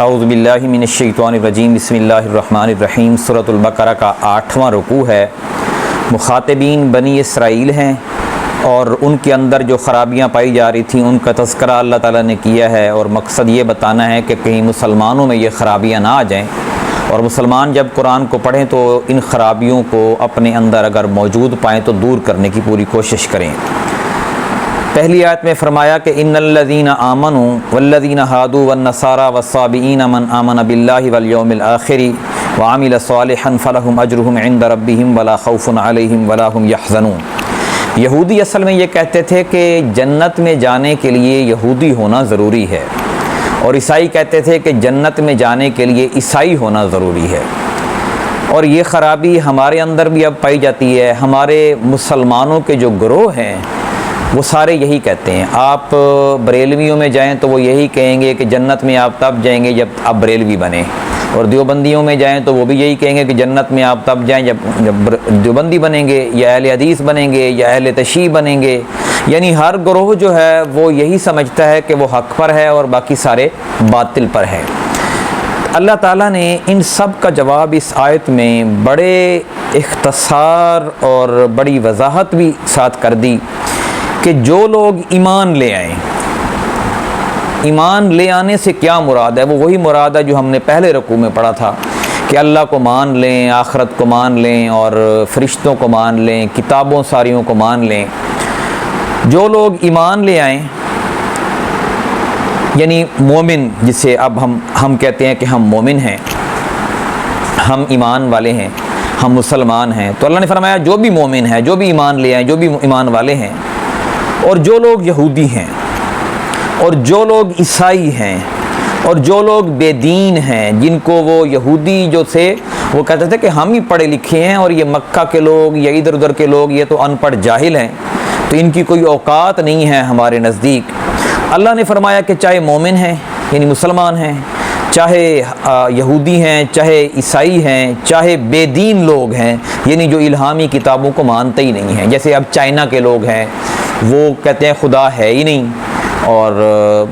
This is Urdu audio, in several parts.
اعوذ باللہ من الشیطان الرجیم بسم اللہ الرحمن الرحیم۔ سورۃ البقرہ کا 8واں رکوع ہے۔ مخاطبین بنی اسرائیل ہیں اور ان کے اندر جو خرابیاں پائی جا رہی تھیں ان کا تذکرہ اللہ تعالیٰ نے کیا ہے، اور مقصد یہ بتانا ہے کہ کہیں مسلمانوں میں یہ خرابیاں نہ آ جائیں، اور مسلمان جب قرآن کو پڑھیں تو ان خرابیوں کو اپنے اندر اگر موجود پائیں تو دور کرنے کی پوری کوشش کریں۔ پہلی آیت میں فرمایا کہ ان الذین آمنوا والذین ہادوا والنصارى والصابئین من آمن باللہ والیوم الآخر وعمل صالحا فلہم اجرہم عند ربہم ولا خوف علیہم ولا ہم یحزنون۔ یہودی اصل میں یہ کہتے تھے کہ جنت میں جانے کے لیے یہودی ہونا ضروری ہے، اور عیسائی کہتے تھے کہ جنت میں جانے کے لیے عیسائی ہونا ضروری ہے، اور یہ خرابی ہمارے اندر بھی اب پائی جاتی ہے۔ ہمارے مسلمانوں کے جو گروہ ہیں وہ سارے یہی کہتے ہیں۔ آپ بریلویوں میں جائیں تو وہ یہی کہیں گے کہ جنت میں آپ تب جائیں گے جب آپ بریلوی بنیں، اور دیوبندیوں میں جائیں تو وہ بھی یہی کہیں گے کہ جنت میں آپ تب جائیں جب دیوبندی بنیں گے، یا اہل حدیث بنیں گے، یا اہل تشیع بنیں گے۔ یعنی ہر گروہ جو ہے وہ یہی سمجھتا ہے کہ وہ حق پر ہے اور باقی سارے باطل پر ہیں۔ اللہ تعالیٰ نے ان سب کا جواب اس آیت میں بڑے اختصار اور بڑی وضاحت بھی ساتھ کر دی کہ جو لوگ ایمان لے آئیں، ایمان لے آنے سے کیا مراد ہے؟ وہ وہی مراد ہے جو ہم نے پہلے رکوع میں پڑھا تھا کہ اللہ کو مان لیں، آخرت کو مان لیں، اور فرشتوں کو مان لیں، کتابوں ساریوں کو مان لیں۔ جو لوگ ایمان لے آئیں یعنی مومن، جسے اب ہم کہتے ہیں کہ ہم مومن ہیں، ہم ایمان والے ہیں، ہم مسلمان ہیں، تو اللہ نے فرمایا جو بھی مومن ہے، جو بھی ایمان لے آئیں، جو بھی ایمان والے ہیں، اور جو لوگ یہودی ہیں، اور جو لوگ عیسائی ہیں، اور جو لوگ بے دین ہیں، جن کو وہ یہودی جو تھے وہ کہتے تھے کہ ہم ہی پڑھے لکھے ہیں اور یہ مکہ کے لوگ یا ادھر ادھر کے لوگ یہ تو ان پڑھ جاہل ہیں، تو ان کی کوئی اوقات نہیں ہے ہمارے نزدیک۔ اللہ نے فرمایا کہ چاہے مومن ہیں یعنی مسلمان ہیں، چاہے یہودی ہیں، چاہے عیسائی ہیں، چاہے بے دین لوگ ہیں، یعنی جو الہامی کتابوں کو مانتے ہی نہیں ہیں، جیسے اب چائنا کے لوگ ہیں، وہ کہتے ہیں خدا ہے ہی نہیں، اور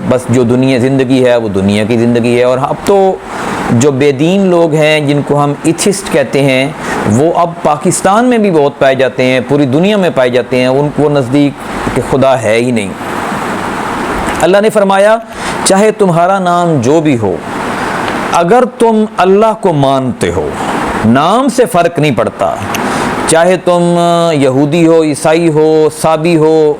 بس جو دنیا زندگی ہے وہ دنیا کی زندگی ہے۔ اور اب تو جو بے دین لوگ ہیں جن کو ہم ایتھسٹ کہتے ہیں وہ اب پاکستان میں بھی بہت پائے جاتے ہیں، پوری دنیا میں پائے جاتے ہیں، ان کو نزدیک کہ خدا ہے ہی نہیں۔ اللہ نے فرمایا چاہے تمہارا نام جو بھی ہو، اگر تم اللہ کو مانتے ہو، نام سے فرق نہیں پڑتا، چاہے تم یہودی ہو، عیسائی ہو، صابی ہو،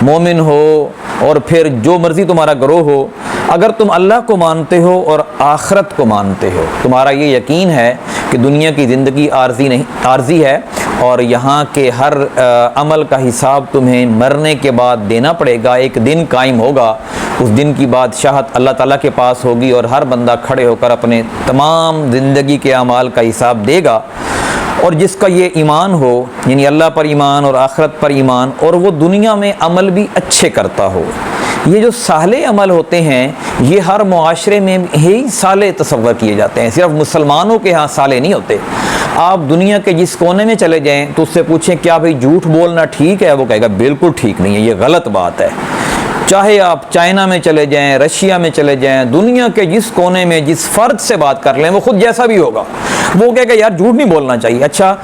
مومن ہو، اور پھر جو مرضی تمہارا گروہ ہو، اگر تم اللہ کو مانتے ہو اور آخرت کو مانتے ہو، تمہارا یہ یقین ہے کہ دنیا کی زندگی عارضی ہے اور یہاں کے ہر عمل کا حساب تمہیں مرنے کے بعد دینا پڑے گا، ایک دن قائم ہوگا، اس دن کی بادشاہت اللہ تعالیٰ کے پاس ہوگی اور ہر بندہ کھڑے ہو کر اپنے تمام زندگی کے اعمال کا حساب دے گا، اور جس کا یہ ایمان ہو یعنی اللہ پر ایمان اور آخرت پر ایمان، اور وہ دنیا میں عمل بھی اچھے کرتا ہو۔ یہ جو صالح عمل ہوتے ہیں یہ ہر معاشرے میں ہی صالح تصور کیے جاتے ہیں، صرف مسلمانوں کے ہاں صالح نہیں ہوتے۔ آپ دنیا کے جس کونے میں چلے جائیں تو اس سے پوچھیں کیا بھئی جھوٹ بولنا ٹھیک ہے؟ وہ کہے گا بالکل ٹھیک نہیں ہے، یہ غلط بات ہے۔ چاہے آپ چائنا میں چلے جائیں، رشیا میں چلے جائیں، دنیا کے جس کونے میں جس فرد سے بات کر لیں وہ خود جیسا بھی ہوگا، وہ کہے گا یار جھوٹ نہیں بولنا چاہیے۔ اچھا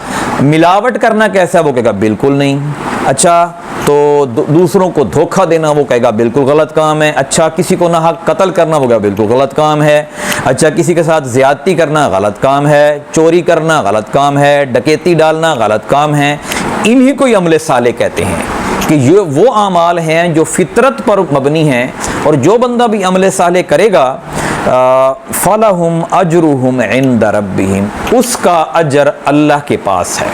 ملاوٹ کرنا کیسا ہے؟ وہ کہے گا بالکل نہیں۔ اچھا تو دوسروں کو دھوکہ دینا وہ کہے گا بالکل غلط کام ہے۔ اچھا کسی کو ناحق قتل کرنا وہ کہے گا بالکل غلط کام ہے۔ اچھا کسی کے ساتھ زیادتی کرنا غلط کام ہے، چوری کرنا غلط کام ہے، ڈکیتی ڈالنا غلط کام ہے۔ انہی کو عمل صالح کہتے ہیں کہ یہ وہ اعمال ہیں جو فطرت پر مبنی ہیں، اور جو بندہ بھی عمل صالح کرے گا فَلَهُمْ أَجْرُهُمْ عِنْدَ رَبِّهِمْ، اس کا اجر اللہ کے پاس ہے۔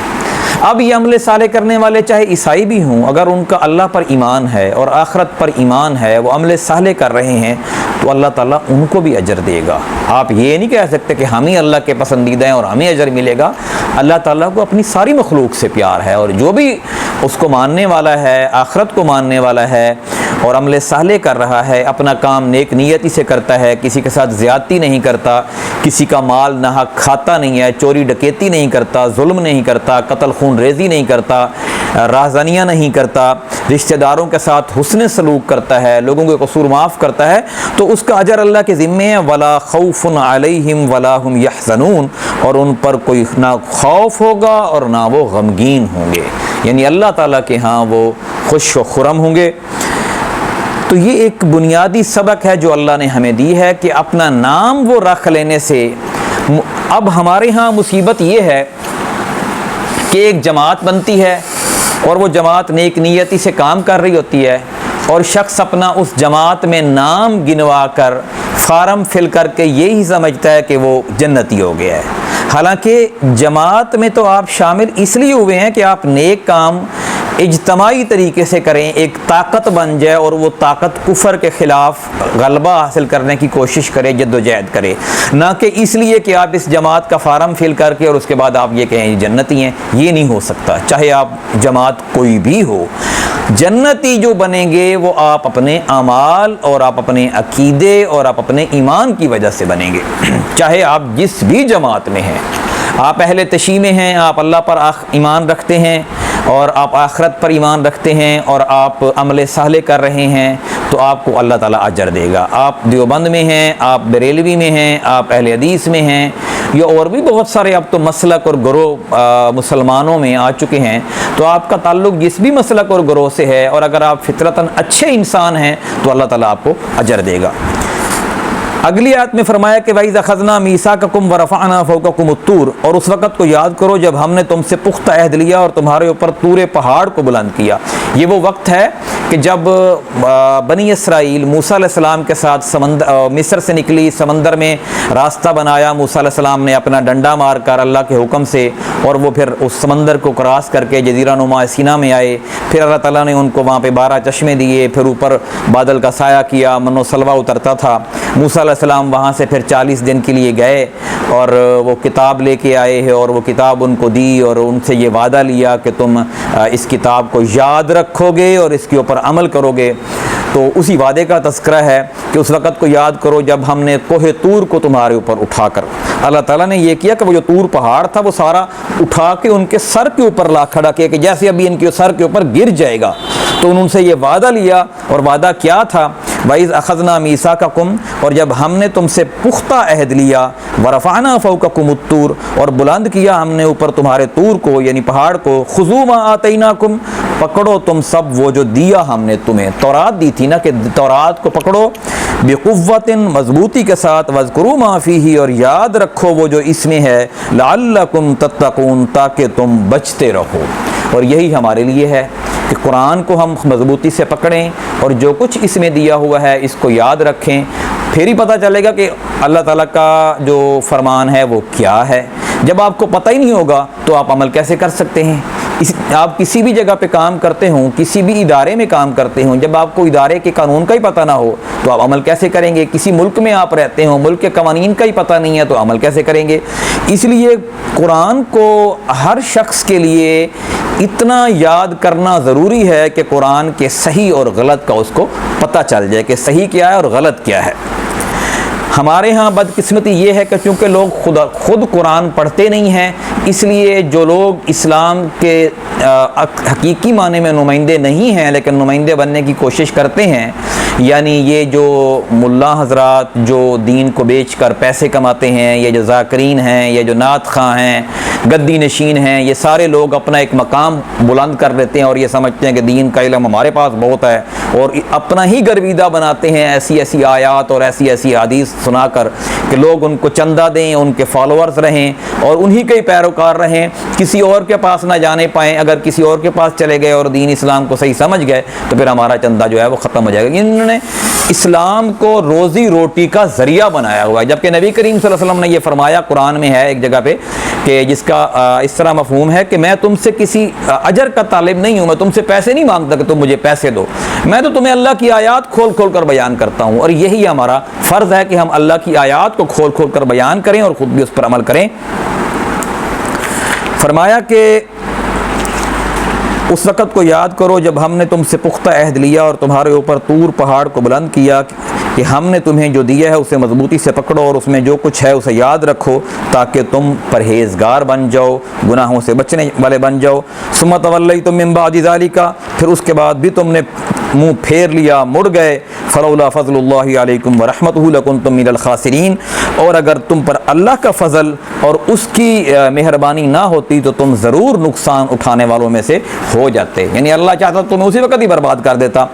اب یہ عمل صالح کرنے والے چاہے عیسائی بھی ہوں، اگر ان کا اللہ پر ایمان ہے اور آخرت پر ایمان ہے، وہ عمل صالح کر رہے ہیں تو اللہ تعالیٰ ان کو بھی اجر دے گا۔ آپ یہ نہیں کہہ سکتے کہ ہم ہی اللہ کے پسندیدہ ہیں اور ہمیں اجر ملے گا۔ اللہ تعالیٰ کو اپنی ساری مخلوق سے پیار ہے، اور جو بھی اس کو ماننے والا ہے، آخرت کو ماننے والا ہے اور عمل صالح کر رہا ہے، اپنا کام نیک نیتی سے کرتا ہے، کسی کے ساتھ زیادتی نہیں کرتا، کسی کا مال ناحق کھاتا نہیں ہے، چوری ڈکیتی نہیں کرتا، ظلم نہیں کرتا، قتل خون ریزی نہیں کرتا، رازنیاں نہیں کرتا، رشتہ داروں کے ساتھ حسن سلوک کرتا ہے، لوگوں کے قصور معاف کرتا ہے، تو اس کا اجر اللہ کے ذمے ہے۔ ولا خوف علیہم ولا هم یحزنون، اور ان پر کوئی نہ خوف ہوگا اور نہ وہ غمگین ہوں گے، یعنی اللہ تعالیٰ کے ہاں وہ خوش و خرم ہوں گے۔ تو یہ ایک بنیادی سبق ہے جو اللہ نے ہمیں دی ہے کہ اپنا نام وہ رکھ لینے سے اب ہمارے ہاں مصیبت یہ ہے کہ ایک جماعت بنتی ہے اور وہ جماعت نیک نیتی سے کام کر رہی ہوتی ہے، اور شخص اپنا اس جماعت میں نام گنوا کر فارم فل کر کے یہی سمجھتا ہے کہ وہ جنتی ہو گیا ہے۔ حالانکہ جماعت میں تو آپ شامل اس لیے ہوئے ہیں کہ آپ نیک کام اجتماعی طریقے سے کریں، ایک طاقت بن جائے اور وہ طاقت کفر کے خلاف غلبہ حاصل کرنے کی کوشش کرے، جد و جہد کرے، نہ کہ اس لیے کہ آپ اس جماعت کا فارم فل کر کے اور اس کے بعد آپ یہ کہیں یہ جنتی ہیں۔ یہ نہیں ہو سکتا، چاہے آپ جماعت کوئی بھی ہو۔ جنتی جو بنیں گے وہ آپ اپنے اعمال اور آپ اپنے عقیدے اور آپ اپنے ایمان کی وجہ سے بنیں گے، چاہے آپ جس بھی جماعت میں ہیں۔ آپ اہل تشیع میں ہیں، آپ اللہ پر ایمان رکھتے ہیں اور آپ آخرت پر ایمان رکھتے ہیں اور آپ عمل صالح کر رہے ہیں، تو آپ کو اللہ تعالیٰ اجر دے گا۔ آپ دیوبند میں ہیں، آپ بریلوی میں ہیں، آپ اہل حدیث میں ہیں، یا اور بھی بہت سارے اب تو مسلک اور گروہ مسلمانوں میں آ چکے ہیں، تو آپ کا تعلق جس بھی مسلک اور گروہ سے ہے، اور اگر آپ فطرتاً اچھے انسان ہیں تو اللہ تعالیٰ آپ کو اجر دے گا۔ اگلی آیت میں فرمایا کہ وَإِذْ أَخَذْنَا مِيثَاقَكُمْ وَرَفَعْنَا فَوْقَكُمُ الطُّورَ، اور اس وقت کو یاد کرو جب ہم نے تم سے پختہ عہد لیا اور تمہارے اوپر طور پہاڑ کو بلند کیا۔ یہ وہ وقت ہے کہ جب بنی اسرائیل موسیٰ علیہ السلام کے ساتھ مصر سے نکلی، سمندر میں راستہ بنایا، موسیٰ علیہ السلام نے اپنا ڈنڈا مار کر اللہ کے حکم سے، اور وہ پھر اس سمندر کو کراس کر کے جزیرہ نما سینا میں آئے۔ پھر اللہ تعالیٰ نے ان کو وہاں پہ 12 چشمے دیے، پھر اوپر بادل کا سایہ کیا، من و سلوہ اترتا تھا۔ موسیٰ علیہ السلام وہاں سے پھر 40 دن کے لیے گئے اور وہ کتاب لے کے آئے ہیں، اور وہ کتاب ان کو دی اور ان سے یہ وعدہ لیا کہ تم اس کتاب کو یاد رکھو گے اور اس کے اوپر عمل کرو گے۔ تو اسی وعدے کا تذکرہ ہے کہ اس وقت کو یاد کرو جب ہم نے کوہ طور کو تمہارے اوپر اٹھا کر، اللہ تعالیٰ نے یہ کیا کہ وہ جو طور پہاڑ تھا وہ سارا اٹھا کے ان کے سر کے اوپر لا کھڑا کیا کہ جیسے ابھی ان کے سر کے اوپر گر جائے گا۔ تو ان سے یہ وعدہ لیا، اور وعدہ کیا تھا؟ وَإِذْ أَخَذْنَا مِيثَاقَكُمْ، اور جب ہم نے تم سے پختہ عہد لیا، وَرَفَعْنَا فَوْقَكُمُ الطُّورَ، اور بلند کیا ہم نے اوپر تمہارے طور کو یعنی پہاڑ کو، خُذُوا مَا آتَيْنَاكُمْ، پکڑو تم سب وہ جو دیا ہم نے تمہیں، تورات دی تھی نا کہ تورات کو پکڑو، بِقُوَّةٍ مضبوطی کے ساتھ، وَاذْكُرُوا مَا فِيهِ، اور یاد رکھو وہ جو اس میں ہے، لَعَلَّكُمْ تَتَّقُونَ، تاکہ تم بچتے رہو۔ اور یہی ہمارے لیے ہے کہ قرآن کو ہم مضبوطی سے پکڑیں اور جو کچھ اس میں دیا ہوا ہے اس کو یاد رکھیں، پھر ہی پتہ چلے گا کہ اللہ تعالیٰ کا جو فرمان ہے وہ کیا ہے۔ جب آپ کو پتہ ہی نہیں ہوگا تو آپ عمل کیسے کر سکتے ہیں؟ آپ کسی بھی جگہ پہ کام کرتے ہوں، کسی بھی ادارے میں کام کرتے ہوں، جب آپ کو ادارے کے قانون کا ہی پتہ نہ ہو تو آپ عمل کیسے کریں گے؟ کسی ملک میں آپ رہتے ہوں، ملک کے قوانین کا ہی پتہ نہیں ہے تو عمل کیسے کریں گے؟ اس لیے قرآن کو ہر شخص کے لیے اتنا یاد کرنا ضروری ہے کہ قرآن کے صحیح اور غلط کا اس کو پتہ چل جائے کہ صحیح کیا ہے اور غلط کیا ہے۔ ہمارے ہاں بدقسمتی یہ ہے کہ چونکہ لوگ خود قرآن پڑھتے نہیں ہیں، اس لیے جو لوگ اسلام کے حقیقی معنی میں نمائندے نہیں ہیں لیکن نمائندے بننے کی کوشش کرتے ہیں، یعنی یہ جو ملا حضرات جو دین کو بیچ کر پیسے کماتے ہیں، یہ جو ذاکرین ہیں، یہ جو نعت خواں ہیں، گدی نشین ہیں، یہ سارے لوگ اپنا ایک مقام بلند کر لیتے ہیں اور یہ سمجھتے ہیں کہ دین کا علم ہمارے پاس بہت ہے، اور اپنا ہی گرویدہ بناتے ہیں ایسی ایسی آیات اور ایسی ایسی حدیث سنا کر کہ لوگ ان کو چندہ دیں، ان کے فالوورز رہیں اور انہی کے پیروکار رہیں، کسی اور کے پاس نہ جانے پائیں۔ اگر کسی اور کے پاس چلے گئے اور دین اسلام کو صحیح سمجھ گئے تو پھر ہمارا چندہ جو ہے وہ ختم ہو جائے گا۔ انہوں نے اسلام کو روزی روٹی کا ذریعہ بنایا ہوا ہے، جبکہ نبی کریم صلی اللہ علیہ وسلم نے یہ فرمایا قرآن میں ہے ایک جگہ پہ کہ جس کا اس طرح مفہوم ہے کہ میں تم سے کسی اجر کا طالب نہیں ہوں، میں تم سے پیسے نہیں مانگتا کہ تم مجھے پیسے دو، میں تو تمہیں اللہ کی آیات کھول کھول کر بیان کرتا ہوں، اور یہی ہمارا فرض ہے کہ ہم اللہ کی آیات کو کھول کھول کر بیان کریں اور خود بھی اس پر عمل کریں۔ فرمایا کہ اس وقت کو یاد کرو جب ہم نے تم سے پختہ عہد لیا اور تمہارے اوپر طور پہاڑ کو بلند کیا کہ ہم نے تمہیں جو دیا ہے اسے مضبوطی سے پکڑو اور اس میں جو کچھ ہے اسے یاد رکھو تاکہ تم پرہیزگار بن جاؤ، گناہوں سے بچنے والے بن جاؤ۔ ثم تولیتم من بعد ذلک، پھر اس کے بعد بھی تم نے منہ پھیر لیا، مڑ گئے۔ فلولا فضل اللہ علیکم ورحمتہ لکنتم من الخاسرین، اور اگر تم پر اللہ کا فضل اور اس کی مہربانی نہ ہوتی تو تم ضرور نقصان اٹھانے والوں میں سے ہو جاتے، یعنی اللہ چاہتا تو تمہیں اسی وقت ہی برباد کر دیتا۔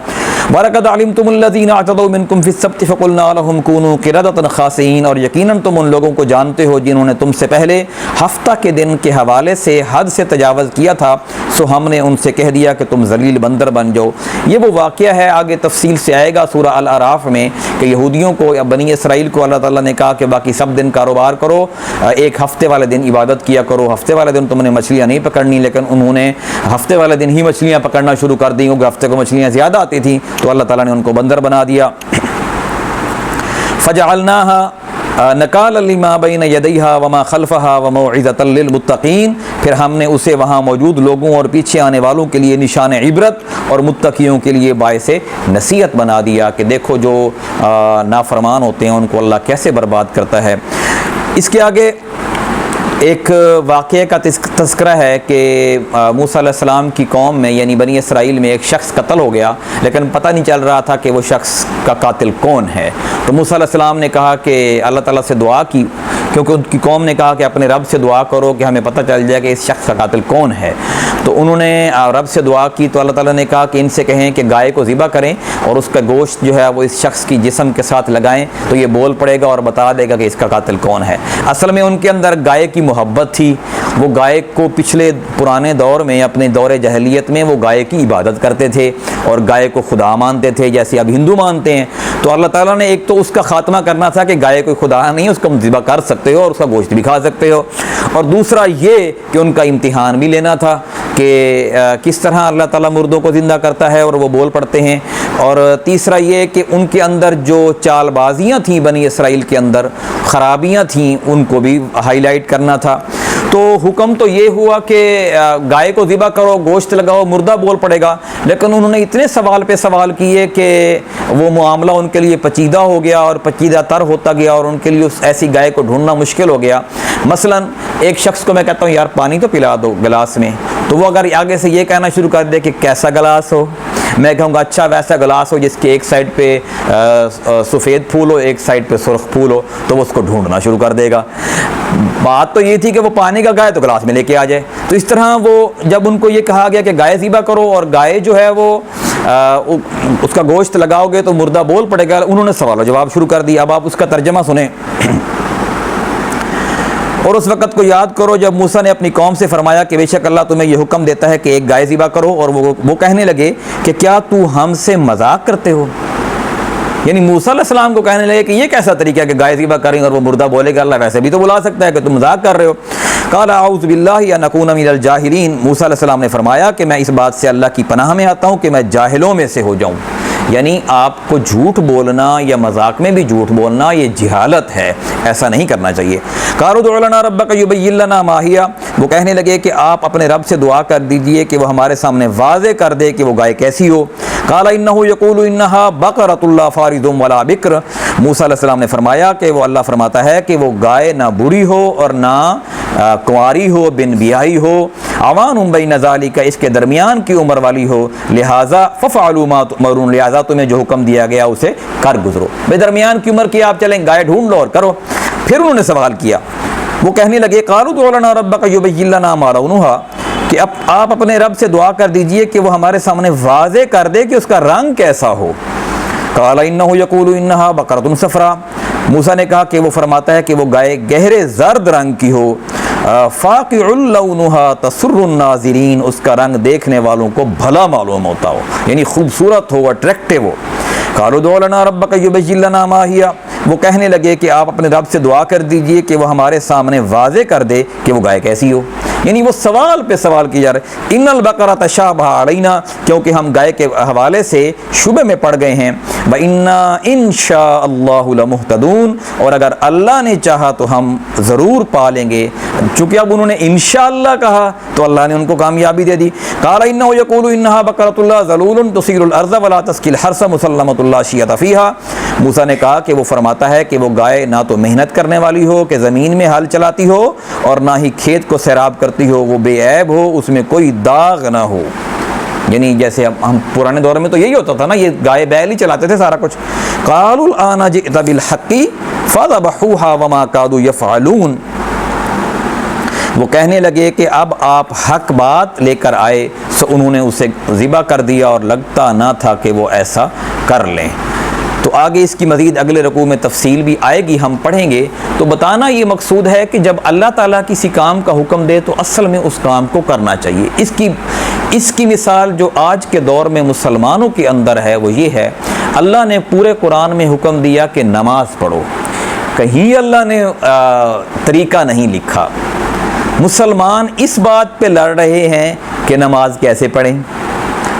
وَلَقَدْ عَلِمْتُمُ الَّذِينَ اعْتَدَوْا مِنْكُمْ فِي السَّبْتِ فَقُلْنَا لَهُمْ كُونُوا قِرَدَةً خَاسِئِينَ، اور یقیناً تم ان لوگوں کو جانتے ہو جنہوں نے تم سے پہلے ہفتہ کے دن کے حوالے سے حد سے تجاوز کیا تھا، سو ہم نے ان سے کہہ دیا کہ تم ذلیل بندر بن جاؤ۔ یہ وہ واقعہ ہے، آگے تفصیل سے آئے گا سورہ الاعراف میں، کہ یہودیوں کو یا بنی اسرائیل کو اللہ تعالیٰ نے کہا کہ باقی سب دن کاروبار کرو، ایک ہفتے والے دن عبادت کیا کرو، ہفتے والے دن تم نے مچھلیاں نہیں پکڑنی، لیکن انہوں نے ہفتے والے دن ہی مچھلیاں پکڑنا شروع کر دی کیونکہ ہفتے کو مچھلیاں زیادہ آتی تھیں، تو اللہ تعالیٰ نے ان کو بندر بنا دیا۔ فَجَعَلْنَاهَا نَكَالًا لِمَا بَيْنَ يَدَيْهَا وَمَا خَلْفَهَا وَمَوْعِظَةً لِلْمُتَّقِينَ، پھر ہم نے اسے وہاں موجود لوگوں اور پیچھے آنے والوں کے لیے نشان عبرت اور متقیوں کے لیے باعث نصیحت بنا دیا کہ دیکھو جو نافرمان ہوتے ہیں ان کو اللہ کیسے برباد کرتا ہے۔ اس کے آگے ایک واقعے کا تذکرہ ہے کہ موسیٰ علیہ السلام کی قوم میں یعنی بنی اسرائیل میں ایک شخص قتل ہو گیا، لیکن پتہ نہیں چل رہا تھا کہ وہ شخص کا قاتل کون ہے۔ تو موسیٰ علیہ السلام نے کہا کہ اللہ تعالیٰ سے دعا کی، کیونکہ ان کی قوم نے کہا کہ اپنے رب سے دعا کرو کہ ہمیں پتہ چل جائے کہ اس شخص کا قاتل کون ہے۔ تو انہوں نے رب سے دعا کی تو اللہ تعالیٰ نے کہا کہ ان سے کہیں کہ گائے کو ذبح کریں اور اس کا گوشت جو ہے وہ اس شخص کی جسم کے ساتھ لگائیں تو یہ بول پڑے گا اور بتا دے گا کہ اس کا قاتل کون ہے۔ اصل میں ان کے اندر گائے کی محبت تھی، وہ گائے کو پچھلے پرانے دور میں اپنے دور جاہلیت میں وہ گائے کی عبادت کرتے تھے اور گائے کو خدا مانتے تھے جیسے اب ہندو مانتے ہیں۔ تو اللہ تعالیٰ نے ایک تو اس کا خاتمہ کرنا تھا کہ گائے کوئی خدا نہیں، اس کو ذبح کر سکتے ہو اور اس کا گوشت بھی کھا سکتے ہو، اور دوسرا یہ کہ ان کا امتحان بھی لینا تھا کہ کس طرح اللہ تعالیٰ مردوں کو زندہ کرتا ہے اور وہ بول پڑتے ہیں، اور تیسرا یہ کہ ان کے اندر جو چال بازیاں تھیں بنی اسرائیل کے اندر خرابیاں تھیں ان کو بھی ہائی لائٹ کرنا تھا۔ تو حکم تو یہ ہوا کہ گائے کو ذبح کرو، گوشت لگاؤ، مردہ بول پڑے گا، لیکن انہوں نے اتنے سوال پہ سوال کیے کہ وہ معاملہ ان کے لیے پیچیدہ ہو گیا اور پیچیدہ تر ہوتا گیا اور ان کے لیے ایسی گائے کو ڈھونڈنا مشکل ہو گیا۔ مثلا ایک شخص کو میں کہتا ہوں یار پانی تو پلا دو گلاس میں، تو وہ اگر آگے سے یہ کہنا شروع کر دے کہ کیسا گلاس ہو، میں کہوں گا اچھا ویسا گلاس ہو جس کے ایک سائڈ پہ سفید پھول ہو، ایک سائڈ پہ سرخ پھول ہو، تو وہ اس کو ڈھونڈنا شروع کر دے گا۔ بات تو یہ تھی کہ وہ پانی کا گائے تو گلاس میں لے کے آ جائے۔ تو اس طرح وہ جب ان کو یہ کہا گیا کہ گائے ذبح کرو اور گائے جو ہے وہ اس کا گوشت لگاؤ گے تو مردہ بول پڑے گا، انہوں نے سوال و جواب شروع کر دیا۔ اب آپ اس کا ترجمہ سنیں۔ اور اس وقت کو یاد کرو جب موسیٰ نے اپنی قوم سے فرمایا کہ بے شک اللہ تمہیں یہ حکم دیتا ہے کہ ایک گائے ذبح کرو، اور وہ کہنے لگے کہ کیا تو ہم سے مذاق کرتے ہو؟ یعنی موسیٰ علیہ السلام کو کہنے لگے کہ یہ کیسا طریقہ ہے کہ گائے ذبح کریں اور وہ مردہ بولے گا، اللہ ویسے بھی تو بلا سکتا ہے کہ تم مذاق کر رہے ہو۔ قال اعوذ باللہ ان اکون من الجاہلین، موسیٰ علیہ السلام نے فرمایا کہ میں اس بات سے اللہ کی پناہ میں آتا ہوں کہ میں جاہلوں میں سے ہو جاؤں۔ یعنی آپ کو جھوٹ بولنا یا مذاق میں بھی جھوٹ بولنا یہ جہالت ہے، ایسا نہیں کرنا چاہیے۔ قالوا ادع لنا ربک یبین لنا ما ہی، وہ کہنے لگے کہ آپ اپنے رب سے دعا کر دیجئے کہ وہ ہمارے سامنے واضح کر دے کہ وہ گائے کیسی ہو۔ قال انہ یقول انہا بقرۃ لا فارض ولا بکر، موسیٰ علیہ السلام نے فرمایا کہ وہ اللہ فرماتا ہے کہ وہ گائے نہ بوڑھی ہو اور نہ کنواری ہو، بن بیاہی ہو، عوان بین ذالک، اس کے درمیان کی عمر والی ہو، لہذا ففعلوا ما تؤمرون، لہذا تمہیں جو حکم دیا گیا اسے کر گزرو۔ بے درمیان کی عمر کی آپ چلیں گائے ڈھونڈ لو اور کرو۔ پھر انہوں نے سوال کیا، وہ کہنے لگے قالوا ادع لنا ربک یبین لنا ما لونھا، کہ اب آپ اپنے رب سے دعا کر دیجئے کہ وہ ہمارے سامنے واضح کر دے کہ اس کا رنگ کیسا ہو۔ قال انہ یقول انہا بقرۃ صفراء، موسیٰ نے کہا کہ وہ فرماتا ہے کہ وہ گائے گہرے زرد رنگ کی ہو، فاقع لونھا تسر الناظرین، اس کا رنگ دیکھنے والوں کو بھلا معلوم ہوتا ہو، یعنی خوبصورت ہو، اٹریکٹیو ہو۔ قالوا ادع لنا ربک یبین لنا ما ہی، وہ کہنے لگے کہ آپ اپنے رب سے دعا کر دیجئے کہ وہ ہمارے سامنے واضح کر دے کہ وہ گائے کیسی ہو. یعنی وہ سوال پہ سوال کی جا رہے. ان البقرہ تشابہ علینا, کیونکہ ہم گائے کے حوالے سے شبہ میں پڑ گئے ہیں. وَإِنَّا إِن شَاءَ اللَّهُ لَمُهْتَدُونَ, اور اگر اللہ نے چاہا تو ہم ضرور پالیں گے. چونکہ اب انہوں نے انشاءاللہ کہا تو اللہ نے ان کو کامیابی دے دی. قَالَ إِنَّهُ يَقُولُ إِنَّهَا بَقَرَةٌ لَا ذَلُولٌ تُثِيرُ الْأَرْضَ وَلَا تَسْقِي الْحَرْثَ مُسَلَّمَةٌ لَا شِيَةَ فِيهَا. موسیٰ نے کہا کہ وہ فرماتا ہے کہ وہ گائے نہ تو محنت کرنے والی ہو کہ زمین میں ہل چلاتی ہو, اور نہ ہی کھیت کو سیراب کرتی ہو, وہ بے عیب ہو, اس میں کوئی داغ نہ ہو. یعنی جیسے ہم پرانے دور میں تو یہی ہوتا تھا نا, یہ گائے بیل ہی چلاتے تھے سارا کچھ. قالوا الآن جئت بالحق فذبحوها وما كادوا يفعلون. وہ کہنے لگے کہ اب آپ حق بات لے کر آئے, سو انہوں نے اسے ذبح کر دیا اور لگتا نہ تھا کہ وہ ایسا کر لیں. تو آگے اس کی مزید اگلے رکوع میں تفصیل بھی آئے گی, ہم پڑھیں گے. تو بتانا یہ مقصود ہے کہ جب اللہ تعالیٰ کسی کام کا حکم دے تو اصل میں اس کام کو کرنا چاہیے. اس کی مثال جو آج کے دور میں مسلمانوں کے اندر ہے وہ یہ ہے, اللہ نے پورے قرآن میں حکم دیا کہ نماز پڑھو, کہیں اللہ نے طریقہ نہیں لکھا. مسلمان اس بات پہ لڑ رہے ہیں کہ نماز کیسے پڑھیں,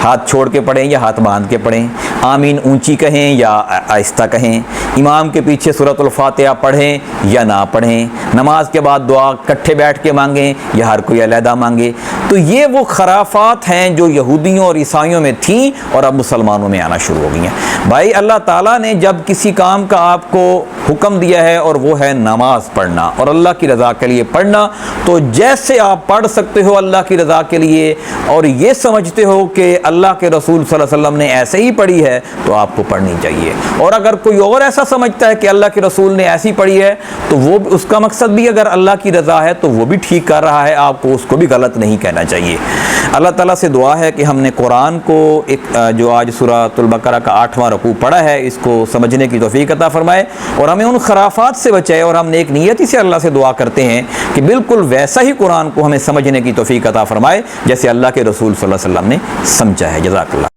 ہاتھ چھوڑ کے پڑھیں یا ہاتھ باندھ کے پڑھیں, آمین اونچی کہیں یا آہستہ کہیں, امام کے پیچھے سورۃ الفاتحہ پڑھیں یا نہ پڑھیں, نماز کے بعد دعا کٹھے بیٹھ کے مانگیں یا ہر کوئی علیحدہ مانگے. تو یہ وہ خرافات ہیں جو یہودیوں اور عیسائیوں میں تھیں اور اب مسلمانوں میں آنا شروع ہو گئی ہیں. بھائی اللہ تعالیٰ نے جب کسی کام کا آپ کو حکم دیا ہے اور وہ ہے نماز پڑھنا اور اللہ کی رضا کے لیے پڑھنا, تو جیسے آپ پڑھ سکتے ہو اللہ کی رضا کے لیے اور یہ سمجھتے ہو کہ اللہ کے رسول صلی اللہ علیہ وسلم نے ایسے ہی پڑھی ہے تو آپ کو پڑھنی چاہیے. اور اگر کوئی اور ایسا سمجھتا ہے کہ اللہ کے رسول نے ایسی پڑھی ہے تو وہ اس کا مقصد بھی اگر اللہ کی رضا ہے تو وہ بھی ٹھیک کر رہا ہے, آپ کو اس کو بھی غلط نہیں کہنا چاہیے. اللہ تعالیٰ سے دعا ہے کہ ہم نے قرآن کو جو آج سورۃ البقرہ کا 8واں رکوع پڑھا ہے اس کو سمجھنے کی توفیق عطا فرمائے اور ہمیں ان خرافات سے بچائے. اور ہم نیک نیتی سے اللہ سے دعا کرتے ہیں کہ بالکل ویسا ہی قرآن کو ہمیں سمجھنے کی توفیق عطا فرمائے جیسے اللہ کے رسول صلی اللہ علیہ وسلم نے سمجھا ہے. جزاک اللہ.